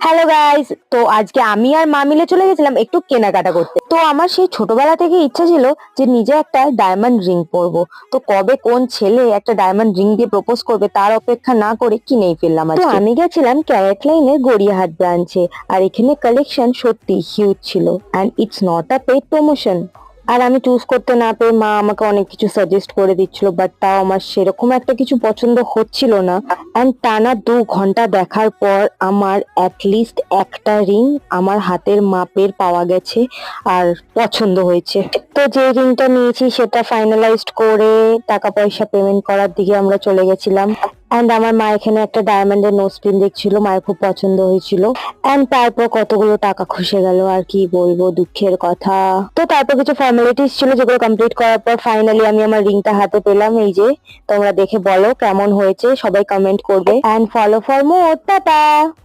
Hello guys, তো আজকে আমি আর মা মিলে চলে গেছিলাম একটু কেনাকাটা করতে। তো আমার সেই ছোটবেলা থেকে ইচ্ছা ছিল যে নিজে একটা ডায়মন্ড রিং পরবো। তো কবে কোন ছেলে একটা ডায়মন্ড রিং দিয়ে প্রপোজ করবে তার অপেক্ষা না করে কিনেই ফেললাম আজকে। তো আমি গেছিলাম ক্যারেট লাইনের গড়িয়াহাট ব্রাঞ্চে, আর এখানে কালেকশন সত্যি হিউজ ছিল, and it's not a paid promotion. আর আমি চুজ করতে না পেরে মা আমাকে অনেক কিছু সাজেস্ট করে দিচ্ছিল, বাট তাও আমার সেরকম একটা কিছু পছন্দ হচ্ছিল না। অ্যান্ড টানা 2 ঘন্টা দেখার পর আমার অ্যাটলিস্ট একটা রিং আমার হাতের মাপের পাওয়া গেছে আর পছন্দ হয়েছে। তো যে রিংটা নিয়েছি সেটা ফাইনালাইজড করে টাকা পয়সা পেমেন্ট করার দিকে আমরা চলে গেছিলাম। অ্যান্ড আমার মা এখানে একটা ডায়মন্ডের নোজ পিন দেখছিল, মায়ের খুব পছন্দ হয়েছিল। অ্যান্ড তারপর কতগুলো টাকা খসে গেল, আর কি বলবো, দুঃখের কথা। তো তারপর কিছু ফর্মালিটিস ছিল যেগুলো কমপ্লিট করার পর ফাইনালি আমি আমার রিংটা হাতে পেলাম। এই যে, তোমরা দেখে বলো কেমন হয়েছে, সবাই কমেন্ট করবে। And follow for more, tata.